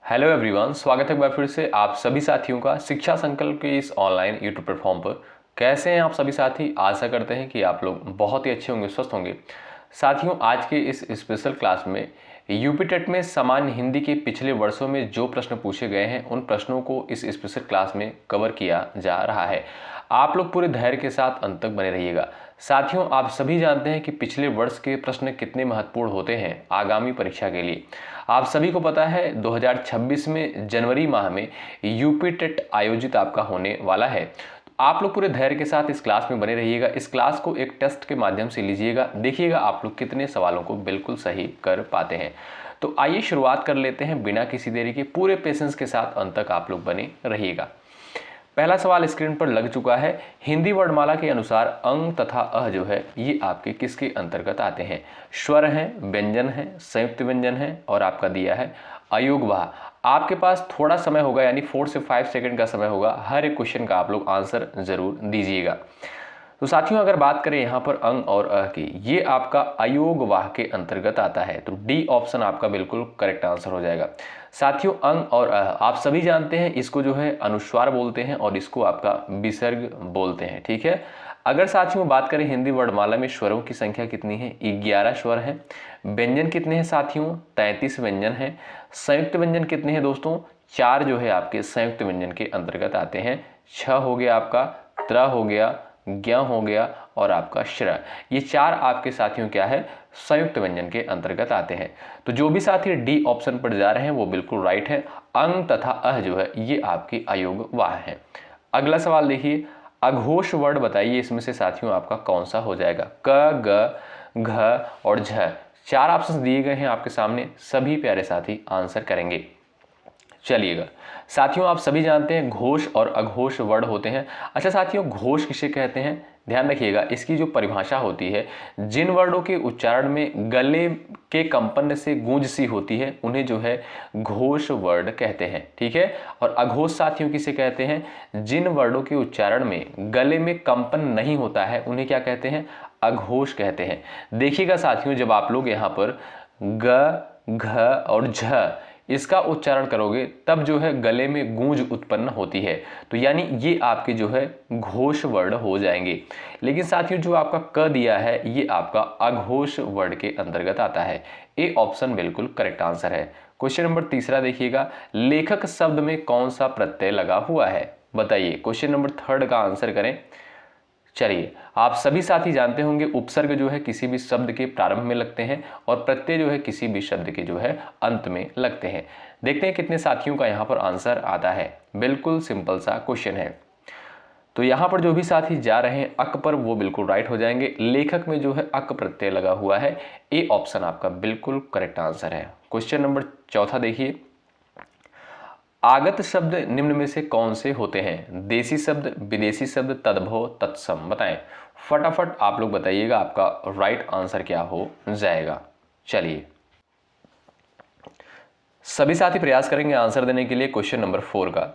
Hello everyone, स्वागत है एक बार फिर से आप सभी साथियों का शिक्षा संकल्प के इस ऑनलाइन यूट्यूब प्लेटफॉर्म पर। कैसे हैं आप सभी साथी? आशा करते हैं कि आप लोग बहुत ही अच्छे होंगे, स्वस्थ होंगे। साथियों, आज के इस स्पेशल क्लास में यूपी टेट में सामान्य हिंदी के पिछले वर्षों में जो प्रश्न पूछे गए हैं उन प्रश्नों को इस स्पेशल क्लास में कवर किया जा रहा है। आप लोग पूरे धैर्य के साथ अंत तक बने रहिएगा। साथियों, आप सभी जानते हैं कि पिछले वर्ष के प्रश्न कितने महत्वपूर्ण होते हैं आगामी परीक्षा के लिए। आप सभी को पता है 2026 में जनवरी माह में यूपी टेट आयोजित आपका होने वाला है। आप लोग पूरे धैर्य के साथ इस क्लास में बने रहिएगा। इस क्लास को एक टेस्ट के माध्यम से लीजिएगा, देखिएगा आप लोग कितने सवालों को बिल्कुल सही कर पाते हैं। तो आइए शुरुआत कर लेते हैं बिना किसी देरी के। पूरे पेशेंस के साथ अंत तक आप लोग बने रहिएगा। पहला सवाल स्क्रीन पर लग चुका है। हिंदी वर्णमाला के अनुसार अंग तथा अ जो है ये आपके किसके अंतर्गत आते हैं? स्वर हैं, व्यंजन हैं, संयुक्त व्यंजन हैं और आपका दिया है अयोगवाह। आपके पास थोड़ा समय होगा, यानी 4 से 5 सेकंड का समय होगा। हर एक क्वेश्चन का आप लोग आंसर जरूर दीजिएगा। तो साथियों, अगर बात करें यहाँ पर अंग और अ की, ये आपका अयोगवाह के अंतर्गत आता है। तो डी ऑप्शन आपका बिल्कुल करेक्ट आंसर हो जाएगा। साथियों, अंग और अ आप सभी जानते हैं, इसको जो है अनुस्वार बोलते हैं और इसको आपका विसर्ग बोलते हैं। ठीक है। अगर साथियों बात करें हिंदी वर्णमाला में स्वरों की संख्या कितनी है? 11 स्वर हैं। व्यंजन कितने हैं साथियों? 33 व्यंजन हैं। संयुक्त व्यंजन कितने हैं दोस्तों? 4 जो है आपके संयुक्त व्यंजन के अंतर्गत आते हैं। छ हो गया आपका, त्र हो गया, ज्ञ हो गया और आपका श्र। ये 4 आपके साथियों क्या है? संयुक्त व्यंजन के अंतर्गत आते हैं। तो जो भी साथी डी ऑप्शन पर जा रहे हैं वो बिल्कुल राइट है। अंग तथा अह जो है ये आपकी अयोगवाह है। अगला सवाल देखिए, अघोष वर्ण बताइए इसमें से साथियों आपका कौन सा हो जाएगा? क, ग, घ और झ। 4 ऑप्शन दिए गए हैं आपके सामने, सभी प्यारे साथी आंसर करेंगे। चलिएगा साथियों, आप सभी जानते हैं घोष और अघोष वर्ण होते हैं। अच्छा साथियों, घोष किसे कहते हैं? ध्यान रखिएगा, इसकी जो परिभाषा होती है, जिन वर्णों के उच्चारण में गले के कंपन से गूंज सी होती है उन्हें जो है घोष वर्ण कहते हैं। ठीक है। और अघोष साथियों किसे कहते हैं? जिन वर्णों के उच्चारण में गले में कंपन नहीं होता है उन्हें क्या कहते हैं? अघोष कहते हैं। देखिएगा साथियों, जब आप लोग यहाँ पर ग, घ और झ इसका उच्चारण करोगे तब जो है गले में गूंज उत्पन्न होती है, तो यानी ये आपके जो है घोष वर्ण हो जाएंगे। लेकिन साथियों जो आपका क दिया है ये आपका अघोष वर्ण के अंतर्गत आता है। ए ऑप्शन बिल्कुल करेक्ट आंसर है। क्वेश्चन नंबर तीसरा देखिएगा, लेखक शब्द में कौन सा प्रत्यय लगा हुआ है? बताइए। क्वेश्चन नंबर थर्ड का आंसर करें। चलिए, आप सभी साथी जानते होंगे उपसर्ग जो है किसी भी शब्द के प्रारंभ में लगते हैं और प्रत्यय जो है किसी भी शब्द के जो है अंत में लगते हैं। देखते हैं कितने साथियों का यहाँ पर आंसर आता है। बिल्कुल सिंपल सा क्वेश्चन है। तो यहाँ पर जो भी साथी जा रहे हैं अक पर वो बिल्कुल राइट हो जाएंगे। लेखक में जो है अक प्रत्यय लगा हुआ है। ए ऑप्शन आपका बिल्कुल करेक्ट आंसर है। क्वेश्चन नंबर चौथा देखिए, आगत शब्द निम्न में से कौन से होते हैं? देसी शब्द, विदेशी शब्द, तद्भव, तत्सम। बताएं फटाफट आप लोग बताइएगा, आपका राइट आंसर क्या हो जाएगा। चलिए, सभी साथी प्रयास करेंगे आंसर देने के लिए क्वेश्चन नंबर 4 का।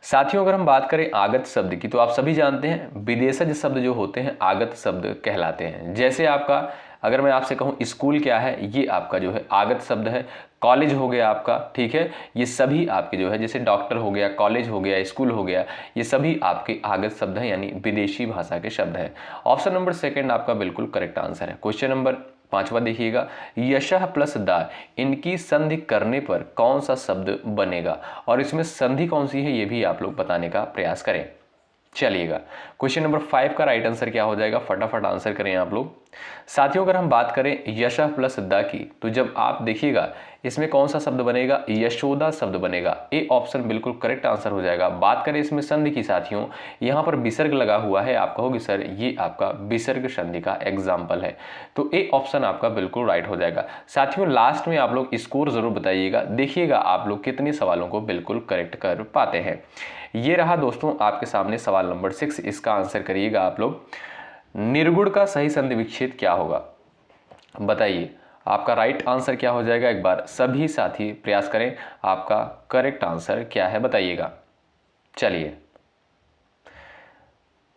साथियों, अगर हम बात करें आगत शब्द की तो आप सभी जानते हैं विदेशज शब्द जो होते हैं आगत शब्द कहलाते हैं। जैसे आपका अगर मैं आपसे कहूं स्कूल क्या है, ये आपका जो है आगत शब्द है। कॉलेज हो गया आपका, ठीक है, ये सभी आपके जो है, जैसे डॉक्टर हो गया, कॉलेज हो गया, स्कूल हो गया, ये सभी आपके आगत शब्द हैं, यानी विदेशी भाषा के शब्द हैं। ऑप्शन नंबर सेकंड आपका बिल्कुल करेक्ट आंसर है। क्वेश्चन नंबर 5वां देखिएगा, यशः प्लस दा इनकी संधि करने पर कौन सा शब्द बनेगा? और इसमें संधि कौन सी है ये भी आप लोग बताने का प्रयास करें। चलिएगा, क्वेश्चन नंबर 5 का राइट आंसर क्या हो जाएगा? फटाफट आंसर करें आप लोग। साथियों, अगर हम बात करें यशः प्लस दा की तो जब आप देखिएगा इसमें कौन सा शब्द बनेगा? यशोदा शब्द बनेगा। ए ऑप्शन बिल्कुल करेक्ट आंसर हो जाएगा। बात करें इसमें संधि की साथियों, यहाँ पर विसर्ग लगा हुआ है। आप कहोगे सर ये आपका विसर्ग संधि का एग्जाम्पल है, तो ए ऑप्शन आपका बिल्कुल राइट हो जाएगा। साथियों, लास्ट में आप लोग स्कोर जरूर बताइएगा, देखिएगा आप लोग कितने सवालों को बिल्कुल करेक्ट कर पाते हैं। ये रहा दोस्तों आपके सामने सवाल नंबर 6, इसका आंसर करिएगा आप लोग। निर्गुण का सही संधि विच्छेद क्या होगा? बताइए आपका राइट आंसर क्या हो जाएगा? एक बार सभी साथी प्रयास करें, आपका करेक्ट आंसर क्या है बताइएगा। चलिए,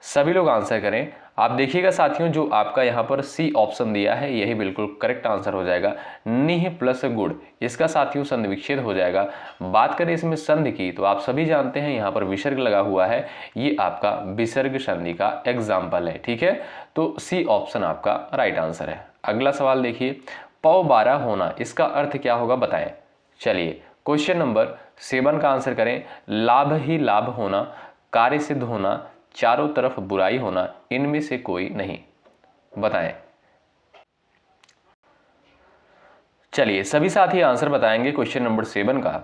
सभी लोग आंसर करें। आप देखिएगा साथियों, जो आपका यहाँ पर सी ऑप्शन दिया है यही बिल्कुल करेक्ट आंसर हो जाएगा। निह प्लस गुड़, इसका साथियों संधि विच्छेद हो जाएगा। बात करें इसमें संधि की तो आप सभी जानते हैं यहाँ पर विसर्ग लगा हुआ है, ये आपका विसर्ग संधि का एग्जाम्पल है। ठीक है, तो सी ऑप्शन आपका राइट आंसर है। अगला सवाल देखिए, पौ 12 होना, इसका अर्थ क्या होगा बताएं। चलिए क्वेश्चन नंबर 7 का आंसर करें। लाभ ही लाभ होना, कार्य सिद्ध होना, चारों तरफ बुराई होना, इनमें से कोई नहीं, बताएं। चलिए सभी साथी आंसर बताएंगे क्वेश्चन नंबर 7 का।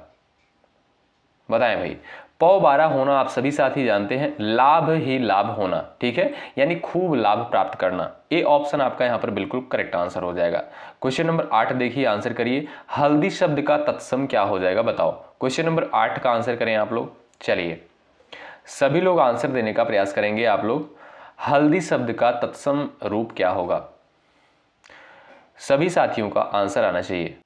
बताएं भाई। पौ 12 होना आप सभी साथी जानते हैं, लाभ ही लाभ होना, ठीक है, यानी खूब लाभ प्राप्त करना। ए ऑप्शन आपका यहां पर बिल्कुल करेक्ट आंसर हो जाएगा। क्वेश्चन नंबर 8 देखिए, आंसर करिए। हल्दी शब्द का तत्सम क्या हो जाएगा बताओ। क्वेश्चन नंबर 8 का आंसर करें आप लोग। चलिए सभी लोग आंसर देने का प्रयास करेंगे आप लोग। हल्दी शब्द का तत्सम रूप क्या होगा, सभी साथियों का आंसर आना चाहिए।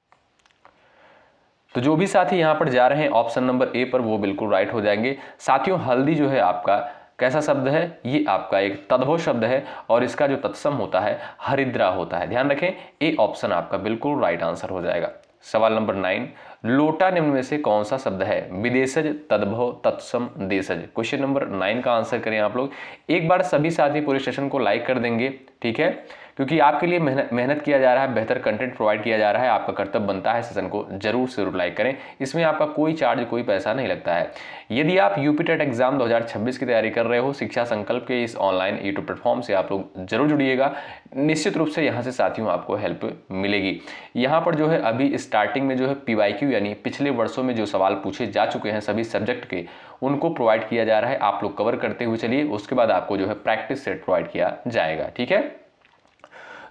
तो जो भी साथी यहां पर जा रहे हैं ऑप्शन नंबर ए पर, वो बिल्कुल राइट हो जाएंगे। साथियों हल्दी जो है आपका कैसा शब्द है, ये आपका एक तद्भव शब्द है और इसका जो तत्सम होता है हरिद्रा होता है। ध्यान रखें, ए ऑप्शन आपका बिल्कुल राइट आंसर हो जाएगा। सवाल नंबर 9, लोटा निम्न में से कौन सा शब्द है। विदेशज, तद्भव, तत्सम, देशज। क्वेश्चन नंबर 9 का आंसर करें आप लोग। एक बार सभी साथी पूरे सेशन को लाइक कर देंगे, ठीक है, क्योंकि आपके लिए मेहनत किया जा रहा है, बेहतर कंटेंट प्रोवाइड किया जा रहा है। आपका कर्तव्य बनता है सेशन को जरूर से जरूर लाइक करें। इसमें आपका कोई चार्ज, कोई पैसा नहीं लगता है। यदि आप यूपी टेट एग्जाम 2026 की तैयारी कर रहे हो, शिक्षा संकल्प के इस ऑनलाइन यूट्यूब प्लेटफॉर्म से आप लोग जरूर जुड़िएगा। निश्चित रूप से यहाँ से साथियों आपको हेल्प मिलेगी। यहाँ पर जो है अभी स्टार्टिंग में जो है PYQ यानी पिछले वर्षों में जो सवाल पूछे जा चुके हैं सभी सब्जेक्ट के, उनको प्रोवाइड किया जा रहा है। आप लोग कवर करते हुए चलिए, उसके बाद आपको जो है प्रैक्टिस सेट प्रोवाइड किया जाएगा। ठीक है,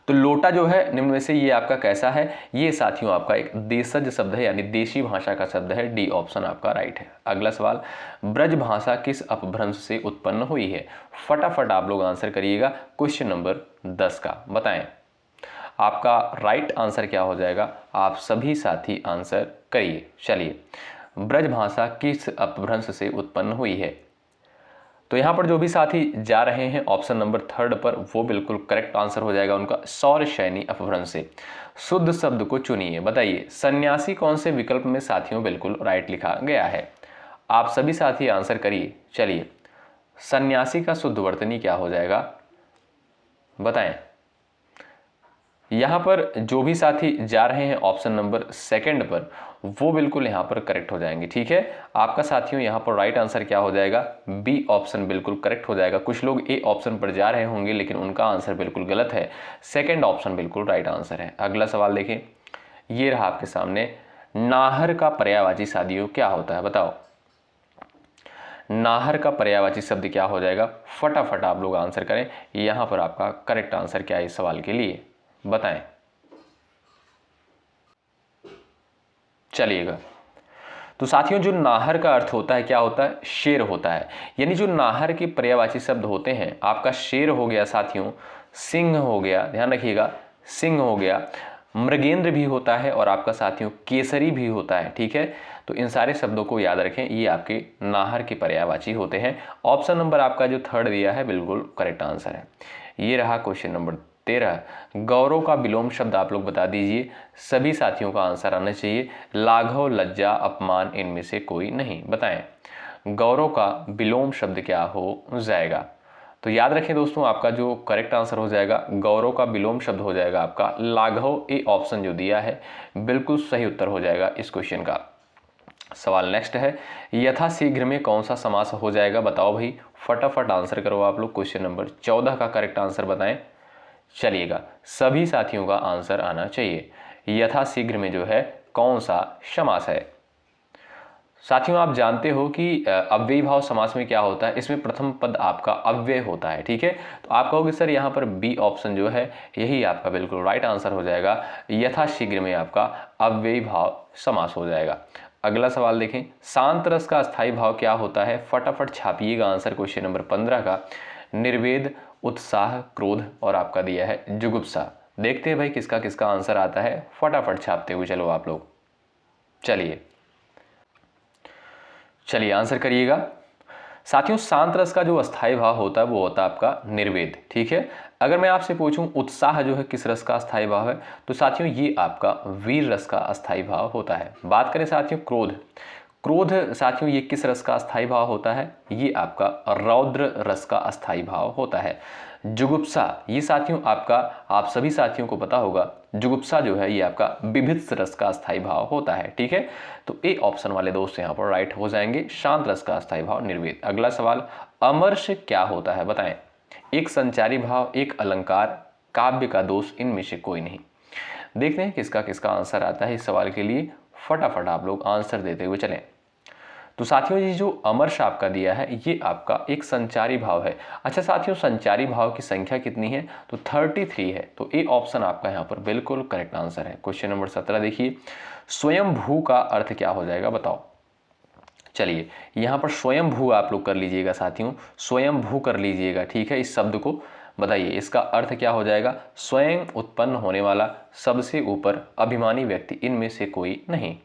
तो लोटा जो है निम्न में से ये आपका कैसा है, ये साथियों आपका एक देशज शब्द है, यानी देशी भाषा का शब्द है। डी ऑप्शन आपका राइट है। अगला सवाल, ब्रज भाषा किस अपभ्रंश से उत्पन्न हुई है। फटाफट आप लोग आंसर करिएगा क्वेश्चन नंबर 10 का, बताएं आपका राइट आंसर क्या हो जाएगा। आप सभी साथी आंसर करिए। चलिए, ब्रज भाषा किस अपभ्रंश से उत्पन्न हुई है। तो यहां पर जो भी साथी जा रहे हैं ऑप्शन नंबर 3 पर, वो बिल्कुल करेक्ट आंसर हो जाएगा उनका, सौरशैनी अपभ्रंश से। शुद्ध शब्द को चुनिए, बताइए सन्यासी कौन से विकल्प में साथियों बिल्कुल राइट लिखा गया है। आप सभी साथी आंसर करिए। चलिए, सन्यासी का शुद्ध वर्तनी क्या हो जाएगा बताएं। यहां पर जो भी साथी जा रहे हैं ऑप्शन नंबर 2 पर, वो बिल्कुल यहां पर करेक्ट हो जाएंगे। ठीक है, आपका साथियों यहां पर राइट आंसर क्या हो जाएगा, बी ऑप्शन बिल्कुल करेक्ट हो जाएगा। कुछ लोग ए ऑप्शन पर जा रहे होंगे लेकिन उनका आंसर बिल्कुल गलत है, 2 ऑप्शन बिल्कुल राइट आंसर है। अगला सवाल देखें, ये रहा आपके सामने। नाहर का पर्यायवाची साथियों क्या होता है बताओ। नाहर का पर्यायवाची शब्द क्या हो जाएगा, फटाफट आप लोग आंसर करें। यहां पर आपका करेक्ट आंसर क्या है इस सवाल के लिए, बताएं। चलिएगा, तो साथियों जो नाहर का अर्थ होता है क्या होता है, शेर होता है। यानी जो नाहर के पर्यायवाची शब्द होते हैं, आपका शेर हो गया साथियों, सिंह हो गया, ध्यान रखिएगा, सिंह हो गया, मृगेंद्र भी होता है और आपका साथियों केसरी भी होता है। ठीक है, तो इन सारे शब्दों को याद रखें, ये आपके नाहर के पर्यायवाची होते हैं। ऑप्शन नंबर आपका जो 3 दिया है बिल्कुल करेक्ट आंसर है। ये रहा क्वेश्चन नंबर 13। गौरव का विलोम शब्द आप लोग बता दीजिए, सभी साथियों का आंसर आना चाहिए। लाघव, लज्जा, अपमान, इनमें से कोई नहीं, बताएं गौरव का विलोम शब्द क्या हो जाएगा। तो याद रखें दोस्तों, आपका जो करेक्ट आंसर हो जाएगा गौरव का विलोम शब्द हो जाएगा आपका लाघव। ए ऑप्शन जो दिया है बिल्कुल सही उत्तर हो जाएगा इस क्वेश्चन का। सवाल नेक्स्ट है, यथाशीघ्र में कौन सा समास हो जाएगा बताओ भाई, फटाफट आंसर करो आप लोग। क्वेश्चन नंबर 14 का करेक्ट आंसर बताएं। चलिएगा, सभी साथियों का आंसर आना चाहिए। यथाशीघ्र में जो है कौन सा समास है। साथियों आप जानते हो कि अव्ययी भाव समास में क्या होता है, इसमें प्रथम पद आपका अव्यय होता है। ठीक है, तो आप कहोगे सर यहाँ पर बी ऑप्शन जो है यही आपका बिल्कुल राइट आंसर हो जाएगा। यथाशीघ्र में आपका अव्ययी भाव समास हो जाएगा। अगला सवाल देखें, शांत रस का अस्थायी भाव क्या होता है, फटाफट छापिएगा आंसर क्वेश्चन नंबर 15 का। निर्वेद, उत्साह, क्रोध और आपका दिया है जुगुप्सा। देखते हैं भाई किसका किसका आंसर आता है, फटाफट छापते हुए चलो आप लोग। चलिए आंसर करिएगा। साथियों शांत रस का जो अस्थाई भाव होता है वो होता है आपका निर्वेद। ठीक है, अगर मैं आपसे पूछूं उत्साह जो है किस रस का अस्थाई भाव है, तो साथियों ये आपका वीर रस का अस्थाई भाव होता है। बात करें साथियों क्रोध, क्रोध साथियों ये किस रस का अस्थाई भाव होता है, ये आपका रौद्र रस का अस्थाई भाव होता है। जुगुप्सा ये साथियों आपका, आप सभी साथियों को पता होगा, जुगुप्सा जो है ये आपका विभित्स रस का अस्थाई भाव होता है। ठीक है, तो ए ऑप्शन वाले दोस्त यहाँ पर राइट हो जाएंगे, शांत रस का अस्थाई भाव निर्वेद। अगला सवाल, अमर्ष क्या होता है बताएं। एक संचारी भाव, एक अलंकार, काव्य का दोष, इनमें से कोई नहीं। देखते हैं किसका किसका आंसर आता है इस सवाल के लिए, फटाफट आप लोग आंसर देते हुए चलें। तो साथियों ये जो अमर्ष आपका दिया है ये आपका एक संचारी भाव है। अच्छा साथियों, संचारी भाव की संख्या कितनी है, तो 33 है। तो ए ऑप्शन आपका यहाँ पर बिल्कुल करेक्ट आंसर है। क्वेश्चन नंबर 17 देखिए, स्वयं भू का अर्थ क्या हो जाएगा बताओ। चलिए यहाँ पर स्वयं भू आप लोग कर लीजिएगा साथियों, स्वयं भू कर लीजिएगा। ठीक है, इस शब्द को बताइए, इसका अर्थ क्या हो जाएगा, स्वयं उत्पन्न होने वाला, सबसे ऊपर, अभिमानी व्यक्ति, इनमें से कोई नहीं।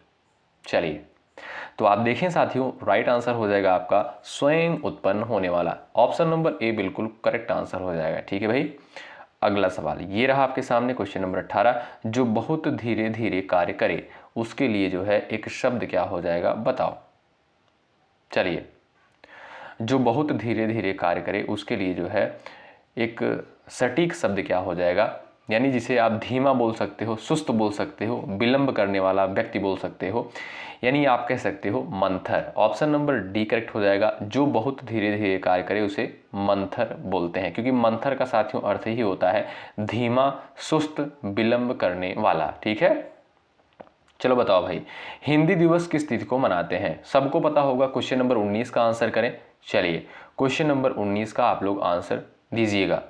चलिए तो आप देखें साथियों, राइट आंसर हो जाएगा आपका स्वयं उत्पन्न होने वाला। ऑप्शन नंबर ए बिल्कुल करेक्ट आंसर हो जाएगा। ठीक है भाई, अगला सवाल ये रहा आपके सामने, क्वेश्चन नंबर 18, जो बहुत धीरे धीरे कार्य करे उसके लिए जो है एक शब्द क्या हो जाएगा बताओ। चलिए, जो बहुत धीरे धीरे कार्य करे उसके लिए जो है एक सटीक शब्द क्या हो जाएगा, यानी जिसे आप धीमा बोल सकते हो, सुस्त बोल सकते हो, विलंब करने वाला व्यक्ति बोल सकते हो, यानी आप कह सकते हो मंथर। ऑप्शन नंबर डी करेक्ट हो जाएगा, जो बहुत धीरे धीरे कार्य करे उसे मंथर बोलते हैं, क्योंकि मंथर का साथियों अर्थ ही होता है धीमा, सुस्त, विलंब करने वाला। ठीक है, चलो बताओ भाई, हिंदी दिवस किस तिथि को मनाते हैं, सबको पता होगा। क्वेश्चन नंबर 19 का आंसर करें। चलिए क्वेश्चन नंबर 19 का आप लोग आंसर दीजिएगा,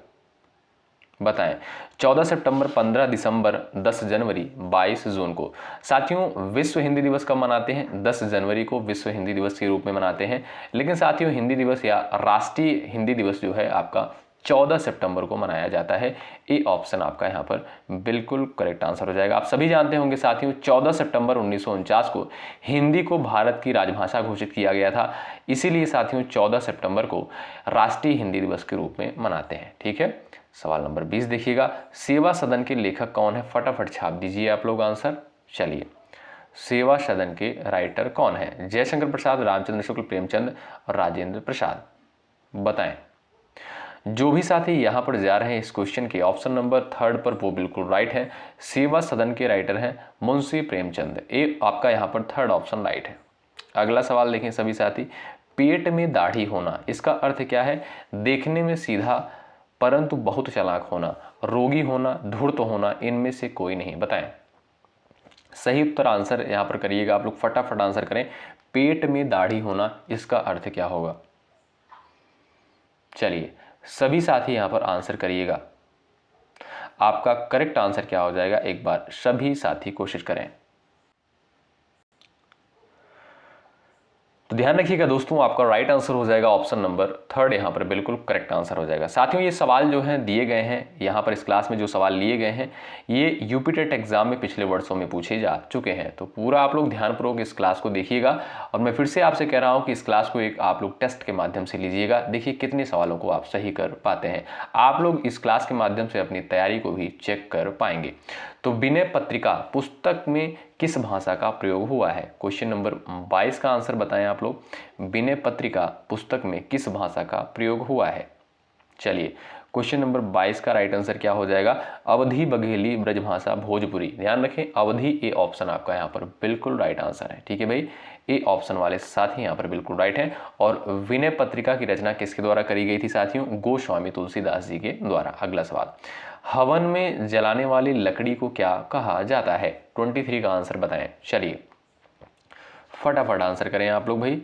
बताएं। 14 सितंबर, 15 दिसंबर, 10 जनवरी, 22 जून को। साथियों विश्व हिंदी दिवस कब मनाते हैं, 10 जनवरी को विश्व हिंदी दिवस के रूप में मनाते हैं। लेकिन साथियों हिंदी दिवस या राष्ट्रीय हिंदी दिवस जो है आपका 14 सितंबर को मनाया जाता है। ए ऑप्शन आपका यहाँ पर बिल्कुल करेक्ट आंसर हो जाएगा। आप सभी जानते होंगे साथियों 14 सितंबर 1949 को हिंदी को भारत की राजभाषा घोषित किया गया था, इसीलिए साथियों 14 सितंबर को राष्ट्रीय हिंदी दिवस के रूप में मनाते हैं। ठीक है, सवाल नंबर 20 देखिएगा, सेवा सदन के लेखक कौन है, फटाफट छाप दीजिए आप लोग आंसर। चलिए, सेवा सदन के राइटर कौन है, जयशंकर प्रसाद, रामचंद्र शुक्ल, प्रेमचंद और राजेंद्र प्रसाद, बताएं। जो भी साथी यहाँ पर जा रहे हैं इस क्वेश्चन के ऑप्शन नंबर 3 पर वो बिल्कुल राइट है, सेवा सदन के राइटर हैं मुंशी प्रेमचंद। ए आपका यहाँ पर 3rd ऑप्शन राइट है। अगला सवाल देखें सभी साथी, पेट में दाढ़ी होना, इसका अर्थ क्या है, देखने में सीधा परंतु बहुत चालाक होना, रोगी होना, धूर्त होना, इनमें से कोई नहीं, बताएं। सही उत्तर आंसर यहां पर करिएगा आप लोग, फटाफट आंसर करें। पेट में दाढ़ी होना इसका अर्थ क्या होगा। चलिए सभी साथी यहां पर आंसर करिएगा, आपका करेक्ट आंसर क्या हो जाएगा, एक बार सभी साथी कोशिश करें। तो ध्यान रखिएगा दोस्तों, आपका राइट आंसर हो जाएगा ऑप्शन नंबर 3 यहाँ पर बिल्कुल करेक्ट आंसर हो जाएगा। साथियों ये सवाल जो हैं दिए गए हैं यहाँ पर इस क्लास में, जो सवाल लिए गए हैं ये यूपी टेट एग्जाम में पिछले वर्षों में पूछे जा चुके हैं। तो पूरा आप लोग ध्यानपूर्वक इस क्लास को देखिएगा, और मैं फिर से आपसे कह रहा हूँ कि इस क्लास को एक आप लोग टेस्ट के माध्यम से लीजिएगा, देखिए कितने सवालों को आप सही कर पाते हैं। आप लोग इस क्लास के माध्यम से अपनी तैयारी को भी चेक कर पाएंगे। तो विनय पत्रिका पुस्तक में किस भाषा का प्रयोग हुआ है, क्वेश्चन नंबर 22 का आंसर बताएं आप लोग। विनय पत्रिका पुस्तक में किस भाषा का प्रयोग हुआ है। चलिए क्वेश्चन नंबर 22 का राइट आंसर क्या हो जाएगा, अवधी, बघेली, ब्रजभाषा, भोजपुरी। ध्यान रखें अवधी ए ऑप्शन आपका यहाँ पर बिल्कुल राइट आंसर है। ठीक है भाई, ए ऑप्शन वाले साथी यहाँ पर बिल्कुल राइट है। और विनय पत्रिका की रचना किसके द्वारा करी गई थी साथियों, गोस्वामी तुलसीदास जी के द्वारा। अगला सवाल, हवन में जलाने वाली लकड़ी को क्या कहा जाता है, 23 का आंसर बताएं। चलिए फटाफट आंसर करें आप लोग भाई।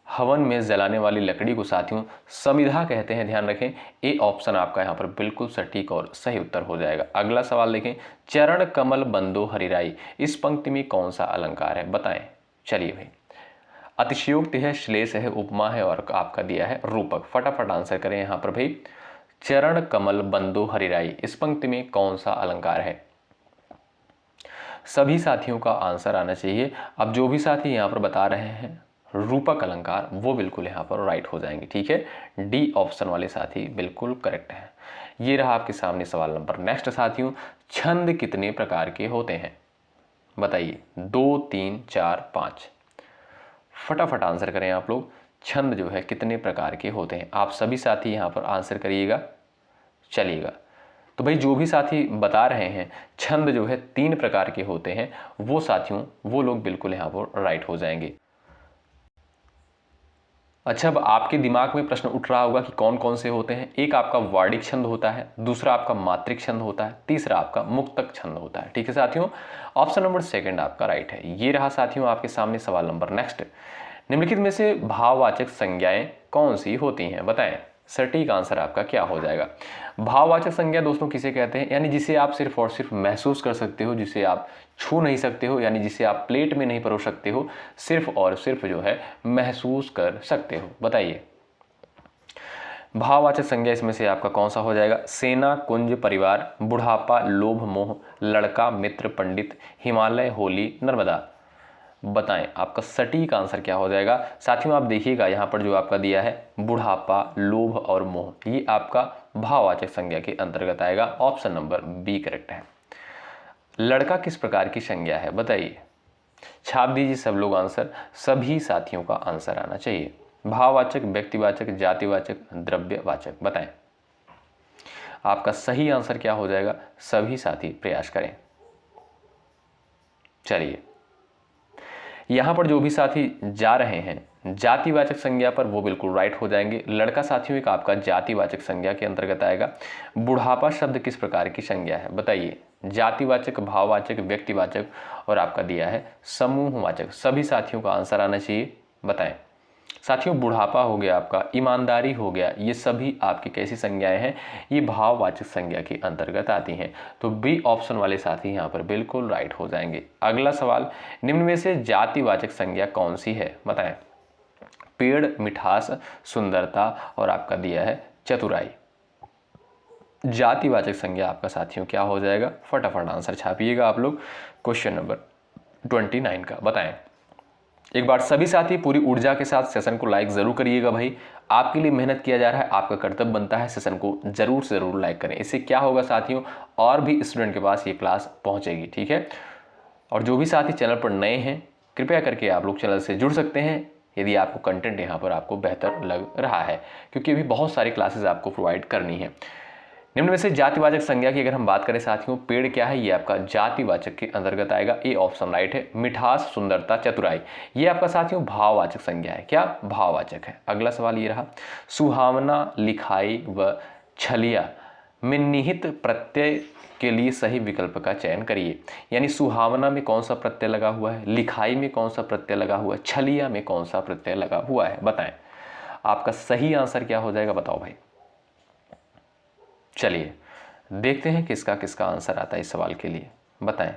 हवन में जलाने वाली लकड़ी को साथियों समिधा कहते हैं, ध्यान रखें। ए ऑप्शन आपका यहाँ पर बिल्कुल सटीक और सही उत्तर हो जाएगा। अगला सवाल देखें, चरण कमल बंदो हरिराई, इस पंक्ति में कौन सा अलंकार है बताएं। चलिए भाई, अतिशयोक्ति है, श्लेष है, उपमा है और आपका दिया है रूपक। फटाफट आंसर करें यहाँ पर भाई, चरण कमल बंदो हरिराई, इस पंक्ति में कौन सा अलंकार है। सभी साथियों का आंसर आना चाहिए। अब जो भी साथी यहाँ पर बता रहे हैं रूपक अलंकार, वो बिल्कुल यहाँ पर राइट हो जाएंगे। ठीक है, डी ऑप्शन वाले साथी बिल्कुल करेक्ट है। ये रहा आपके सामने सवाल नंबर। नेक्स्ट साथियों, छंद कितने प्रकार के होते हैं? बताइए, 2, 3, 4, 5। फटाफट आंसर करें आप लोग। छंद जो है कितने प्रकार के होते हैं? आप सभी साथी यहाँ पर आंसर करिएगा। चलिएगा, तो भाई जो भी साथी बता रहे हैं छंद जो है 3 प्रकार के होते हैं, वो साथियों वो लोग बिल्कुल यहाँ पर राइट हो जाएंगे। अच्छा, अब आपके दिमाग में प्रश्न उठ रहा होगा कि कौन कौन से होते हैं। एक आपका वार्णिक छंद होता है, दूसरा आपका मात्रिक छंद होता है, तीसरा आपका मुक्तक छंद होता है। ठीक है साथियों, ऑप्शन नंबर सेकंड आपका राइट है। ये रहा साथियों आपके सामने सवाल नंबर। नेक्स्ट, निम्नलिखित में से भाववाचक संज्ञाएं कौन सी होती हैं? बताएं, सटीक आंसर आपका क्या हो जाएगा। भाववाचक संज्ञा दोस्तों किसे कहते हैं? यानी जिसे आप सिर्फ और सिर्फ महसूस कर सकते हो, जिसे आप छू नहीं सकते हो, यानी जिसे आप प्लेट में नहीं परोस सकते हो, सिर्फ और सिर्फ जो है महसूस कर सकते हो। बताइए, भाववाचक संज्ञा इसमें से आपका कौन सा हो जाएगा? सेना, कुंज, परिवार, बुढ़ापा, लोभ, मोह, लड़का, मित्र, पंडित, हिमालय, होली, नर्मदा। बताएं आपका सटीक आंसर क्या हो जाएगा। साथियों आप देखिएगा यहाँ पर जो आपका दिया है बुढ़ापा, लोभ और मोह, ये आपका भाववाचक संज्ञा के अंतर्गत आएगा। ऑप्शन नंबर बी करेक्ट है। लड़का किस प्रकार की संज्ञा है? बताइए, छाप दीजिए सब लोग आंसर। सभी साथियों का आंसर आना चाहिए। भाववाचक, व्यक्तिवाचक, जातिवाचक, द्रव्यवाचक। बताएं आपका सही आंसर क्या हो जाएगा। सभी साथी प्रयास करें। चलिए, यहां पर जो भी साथी जा रहे हैं जातिवाचक संज्ञा पर, वो बिल्कुल राइट हो जाएंगे। लड़का साथियों एक आपका जातिवाचक संज्ञा के अंतर्गत आएगा। बुढ़ापा शब्द किस प्रकार की संज्ञा है? बताइए, जातिवाचक, भाववाचक, व्यक्तिवाचक और आपका दिया है समूहवाचक। सभी साथियों का आंसर आना चाहिए। बताएं साथियों, बुढ़ापा हो गया आपका, ईमानदारी हो गया, ये सभी आपकी कैसी संज्ञाएं हैं? ये भाववाचक संज्ञा के अंतर्गत आती हैं। तो बी ऑप्शन वाले साथी यहाँ पर बिल्कुल राइट हो जाएंगे। अगला सवाल, निम्न में से जातिवाचक संज्ञा कौन सी है? बताएं। पेड़, मिठास, सुंदरता और आपका दिया है चतुराई। जातिवाचक संज्ञा आपका साथियों क्या हो जाएगा? फटाफट आंसर छापिएगा आप लोग क्वेश्चन नंबर 29 का। बताएं एक बार सभी साथी पूरी ऊर्जा के साथ सेशन को लाइक जरूर करिएगा। भाई आपके लिए मेहनत किया जा रहा है, आपका कर्तव्य बनता है सेशन को जरूर से जरूर लाइक करें। इससे क्या होगा साथियों, और भी स्टूडेंट के पास ये क्लास पहुंचेगी। ठीक है, और जो भी साथी चैनल पर नए हैं कृपया करके आप लोग चैनल से जुड़ सकते हैं यदि आपको कंटेंट यहाँ पर आपको बेहतर लग रहा है, क्योंकि अभी बहुत सारी क्लासेस आपको प्रोवाइड करनी है। निम्न में से जातिवाचक संज्ञा की अगर हम बात करें साथियों, पेड़ क्या है? ये आपका जातिवाचक के अंतर्गत आएगा। ए ऑप्शन राइट है। मिठास, सुंदरता, चतुराई, ये आपका साथियों भाववाचक संज्ञा है। क्या? भाववाचक है। अगला सवाल ये रहा, सुहावना, लिखाई व छलिया में निहित प्रत्यय के लिए सही विकल्प का चयन करिए। यानी सुहावना में कौन सा प्रत्यय लगा हुआ है, लिखाई में कौन सा प्रत्यय लगा हुआ है, छलिया में कौन सा प्रत्यय लगा हुआ है? बताएं आपका सही आंसर क्या हो जाएगा। बताओ भाई। चलिए देखते हैं किसका किसका आंसर आता है इस सवाल के लिए। बताएं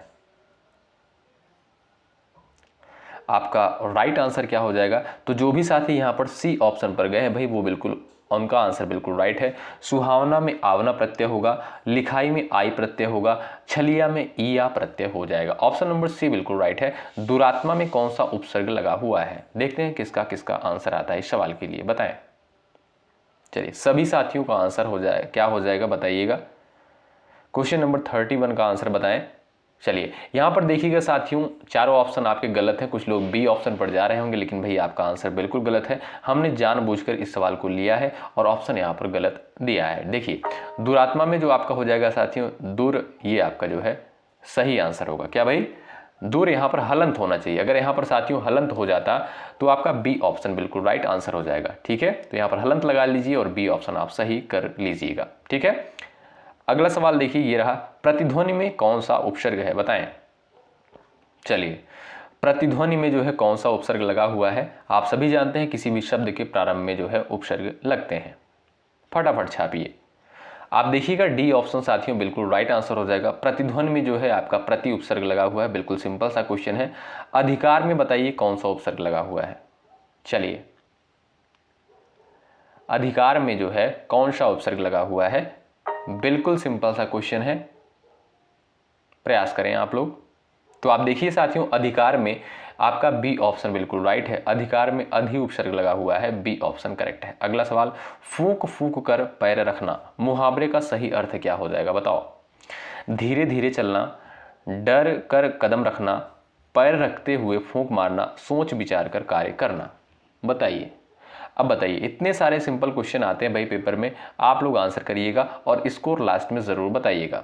आपका राइट आंसर क्या हो जाएगा। तो जो भी साथी यहां पर सी ऑप्शन पर गए हैं भाई, वो बिल्कुल उनका आंसर बिल्कुल राइट है। सुहावना में आवना प्रत्यय होगा, लिखाई में आई प्रत्यय होगा, छलिया में ईया प्रत्यय हो जाएगा। ऑप्शन नंबर सी बिल्कुल राइट है। दुरात्मा में कौन सा उपसर्ग लगा हुआ है? देखते हैं किसका किसका आंसर आता है इस सवाल के लिए। बताएं चलिए सभी साथियों का आंसर हो जाए, क्या हो जाएगा बताइएगा। क्वेश्चन नंबर 31 का आंसर बताएं। चलिए यहां पर देखिएगा साथियों, चारों ऑप्शन आपके गलत हैं। कुछ लोग बी ऑप्शन पर जा रहे होंगे, लेकिन भाई आपका आंसर बिल्कुल गलत है। हमने जानबूझकर इस सवाल को लिया है और ऑप्शन यहां पर गलत दिया है। देखिए दुरात्मा में जो आपका हो जाएगा साथियों दूर, ये आपका जो है सही आंसर होगा। क्या भाई? दूर यहाँ पर हलंत होना चाहिए। अगर यहाँ पर साथियों हलंत हो जाता तो आपका बी ऑप्शन बिल्कुल राइट आंसर हो जाएगा। ठीक है, तो यहाँ पर हलंत लगा लीजिए और बी ऑप्शन आप सही कर लीजिएगा। ठीक है, अगला सवाल देखिए ये रहा, प्रतिध्वनि में कौन सा उपसर्ग है? बताएं। चलिए प्रतिध्वनि में जो है कौन सा उपसर्ग लगा हुआ है? आप सभी जानते हैं किसी भी शब्द के प्रारंभ में जो है उपसर्ग लगते हैं। फटाफट छापिए। आप देखिएगा डी ऑप्शन साथियों बिल्कुल राइट आंसर हो जाएगा। प्रतिध्वनि में जो है आपका प्रति उपसर्ग लगा हुआ है। बिल्कुल सिंपल सा क्वेश्चन है। अधिकार में बताइए कौन सा उपसर्ग लगा हुआ है? चलिए अधिकार में जो है कौन सा उपसर्ग लगा हुआ है? बिल्कुल सिंपल सा क्वेश्चन है, प्रयास करें आप लोग। तो आप देखिए साथियों अधिकार में आपका बी ऑप्शन बिल्कुल राइट है, अधिकार में अधि उपसर्ग लगा हुआ है, बी ऑप्शन करेक्ट है। अगला सवाल, फूंक फूंक कर पैर रखना मुहावरे का सही अर्थ क्या हो जाएगा बताओ। धीरे धीरे चलना, डर कर कदम रखना, पैर रखते हुए फूंक मारना, सोच विचार कर कार्य करना। बताइए, अब बताइए, इतने सारे सिंपल क्वेश्चन आते हैं भाई पेपर में, आप लोग आंसर करिएगा और स्कोर लास्ट में जरूर बताइएगा।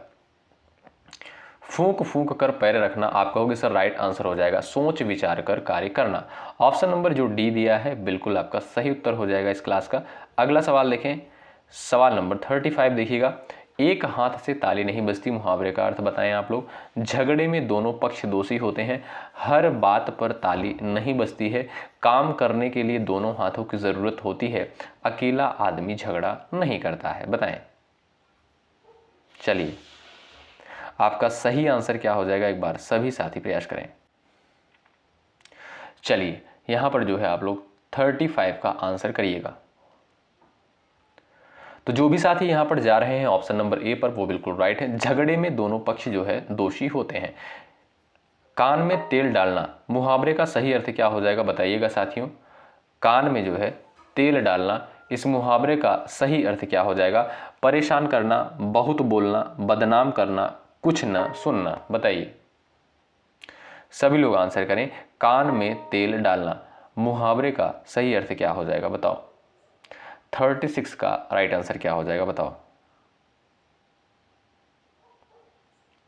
फूंक फूंक कर पैर रखना, आप कहोगे सर राइट आंसर हो जाएगा सोच विचार कर कार्य करना। ऑप्शन नंबर जो डी दिया है बिल्कुल आपका सही उत्तर हो जाएगा इस क्लास का। अगला सवाल देखें, सवाल नंबर 35 देखिएगा। एक हाथ से ताली नहीं बजती मुहावरे का अर्थ बताएं आप लोग। झगड़े में दोनों पक्ष दोषी होते हैं, हर बात पर ताली नहीं बजती है, काम करने के लिए दोनों हाथों की जरूरत होती है, अकेला आदमी झगड़ा नहीं करता है। बताएं, चलिए आपका सही आंसर क्या हो जाएगा, एक बार सभी साथी प्रयास करें। चलिए यहां पर जो है आप लोग 35 का आंसर करिएगा। तो जो भी साथी यहां पर जा रहे हैं ऑप्शन नंबर ए पर वो बिल्कुल राइट है, झगड़े में दोनों पक्ष जो है दोषी होते हैं। कान में तेल डालना मुहावरे का सही अर्थ क्या हो जाएगा बताइएगा साथियों। कान में जो है तेल डालना, इस मुहावरे का सही अर्थ क्या हो जाएगा। परेशान करना, बहुत बोलना, बदनाम करना, कुछ न सुनना। बताइए, सभी लोग आंसर करें। कान में तेल डालना मुहावरे का सही अर्थ क्या हो जाएगा बताओ। 36 का राइट आंसर क्या हो जाएगा बताओ।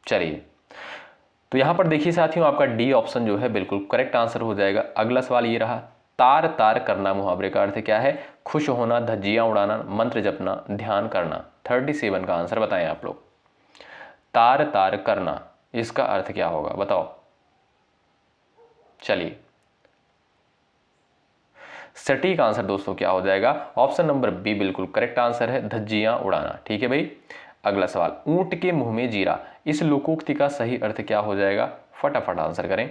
चलिए तो यहां पर देखिए साथियों, आपका डी ऑप्शन जो है बिल्कुल करेक्ट आंसर हो जाएगा। अगला सवाल ये रहा, तार तार करना मुहावरे का अर्थ क्या है। खुश होना, धज्जियां उड़ाना, मंत्र जपना, ध्यान करना। 37 का आंसर बताएं आप लोग। तार तार करना इसका अर्थ क्या होगा बताओ। चलिए सटीक आंसर दोस्तों क्या हो जाएगा, ऑप्शन नंबर बी बिल्कुल करेक्ट आंसर है, धज्जियां उड़ाना। ठीक है भाई। अगला सवाल, ऊंट के मुंह में जीरा, इस लोकोक्ति का सही अर्थ क्या हो जाएगा। फटाफट आंसर करें।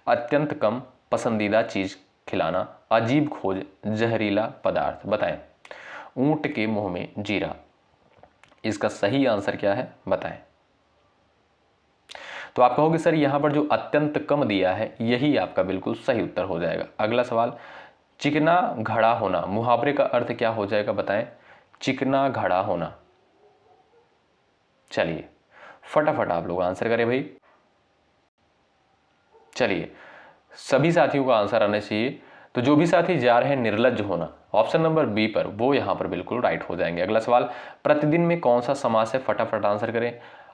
अत्यंत कम, पसंदीदा चीज खिलाना, अजीब खोज, जहरीला पदार्थ। बताएं, ऊंट के मुंह में जीरा, इसका सही आंसर क्या है बताएं। तो आप कहोगे सर यहां पर जो अत्यंत कम दिया है यही आपका बिल्कुल सही उत्तर हो जाएगा। अगला सवाल, चिकना घड़ा होना मुहावरे का अर्थ क्या हो जाएगा बताएं। चिकना घड़ा होना। चलिए फटाफट आप लोग आंसर करें भाई। चलिए सभी साथियों का आंसर आना चाहिए। तो जो भी साथी जा रहे हैं निर्लज्ज होना ऑप्शन नंबर बी पर, वो यहां पर बिल्कुल राइट हो जाएंगे। अगला सवाल, प्रतिदिन में कौन सा समास है, फटाफट आंसर करें।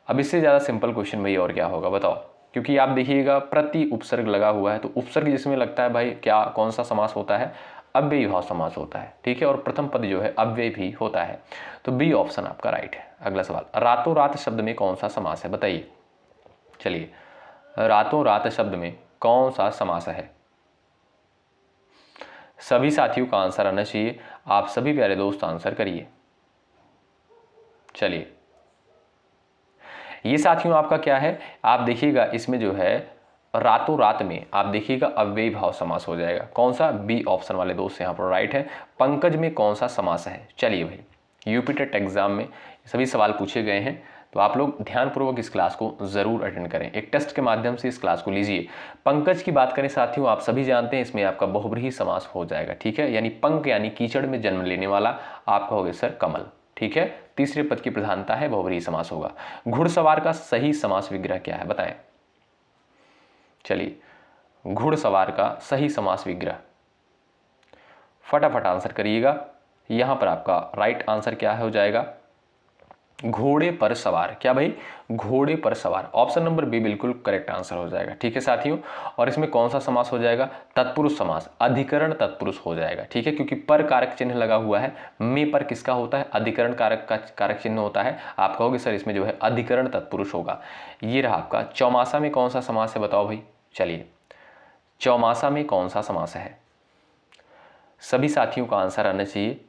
अब इससे ज्यादा सिंपल क्वेश्चन भाई और क्या होगा बताओ, क्योंकि आप देखिएगा प्रति उपसर्ग लगा हुआ है, तो उपसर्ग जिसमें लगता है भाई क्या कौन सा समास होता है, अव्ययी भाव समास होता है। ठीक है, और प्रथम पद जो है अव्यय भी होता है, तो बी ऑप्शन आपका राइट है। अगला सवाल, रातों रात शब्द में कौन सा समास है बताइए। चलिए रातों रात शब्द में कौन सा समास है, सभी साथियों का आंसर आना चाहिए। आप सभी प्यारे दोस्त आंसर करिए। चलिए ये साथियों आपका क्या है, आप देखिएगा इसमें जो है रातों रात में आप देखिएगा अव्ययी भाव समास हो जाएगा। कौन सा, बी ऑप्शन वाले दोस्त यहाँ पर राइट है। पंकज में कौन सा समास है। चलिए भाई यूपी टेट एग्जाम में सभी सवाल पूछे गए हैं, तो आप लोग ध्यानपूर्वक इस क्लास को जरूर अटेंड करें, एक टेस्ट के माध्यम से इस क्लास को लीजिए। पंकज की बात करें साथियों, आप सभी जानते हैं इसमें आपका बहुब्रीहि समास हो जाएगा। ठीक है, यानी पंक यानी कीचड़ में जन्म लेने वाला, आप कहोगे सर कमल। ठीक है, तीसरे पद की प्रधानता है, बहुब्रीहि समास होगा। घुड़सवार का सही समास विग्रह क्या है बताएं। चलिए घुड़सवार का सही समास विग्रह, फटाफट आंसर करिएगा। यहां पर आपका राइट आंसर क्या है हो जाएगा, घोड़े पर सवार। क्या भाई, घोड़े पर सवार। ऑप्शन नंबर बी बिल्कुल करेक्ट आंसर हो जाएगा। ठीक है साथियों, और इसमें कौन सा समास हो जाएगा, तत्पुरुष समास, अधिकरण तत्पुरुष हो जाएगा। ठीक है, क्योंकि पर कारक चिन्ह लगा हुआ है, में पर किसका होता है, अधिकरण कारक का कारक चिन्ह होता है। आप कहोगे सर इसमें जो है अधिकरण तत्पुरुष होगा। ये रहा आपका। चौमासा में कौन सा समास है बताओ भाई। चलिए चौमासा में कौन सा समास है, सभी साथियों का आंसर आना चाहिए।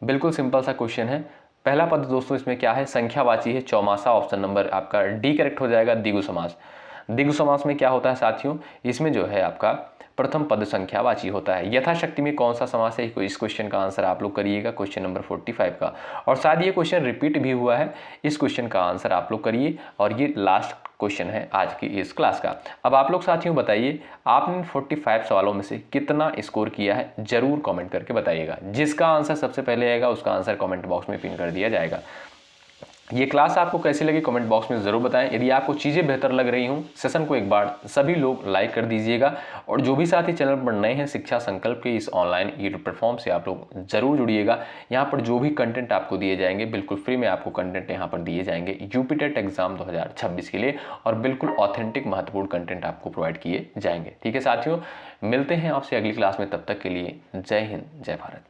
बिल्कुल सिंपल सा क्वेश्चन है। पहला पद दोस्तों इसमें क्या है, संख्यावाची है, चौमासा। ऑप्शन नंबर आपका डी करेक्ट हो जाएगा। द्विगु समास, द्विगु समास में क्या होता है साथियों, इसमें जो है आपका प्रथम पद संख्यावाची होता है। यथाशक्ति में कौन सा समास है, इस क्वेश्चन का आंसर आप लोग करिएगा, क्वेश्चन नंबर 45 का। और शायद ये क्वेश्चन रिपीट भी हुआ है, इस क्वेश्चन का आंसर आप लोग करिए। और ये लास्ट क्वेश्चन है आज की इस क्लास का। अब आप लोग साथियों बताइए, आपने 45 सवालों में से कितना स्कोर किया है, जरूर कमेंट करके बताइएगा। जिसका आंसर सबसे पहले आएगा उसका आंसर कमेंट बॉक्स में पिन कर दिया जाएगा। ये क्लास आपको कैसी लगी कमेंट बॉक्स में ज़रूर बताएं। यदि आपको चीज़ें बेहतर लग रही हों, सेशन को एक बार सभी लोग लाइक कर दीजिएगा। और जो भी साथी चैनल पर नए हैं, शिक्षा संकल्प के इस ऑनलाइन यूट्यूब प्लेटफॉर्म से आप लोग जरूर जुड़िएगा। यहाँ पर जो भी कंटेंट आपको दिए जाएंगे, बिल्कुल फ्री में आपको कंटेंट यहाँ पर दिए जाएंगे यूपी टेट एग्जाम 2026 के लिए, और बिल्कुल ऑथेंटिक महत्वपूर्ण कंटेंट आपको प्रोवाइड किए जाएंगे। ठीक है साथियों, मिलते हैं आपसे अगली क्लास में। तब तक के लिए जय हिंद, जय भारत।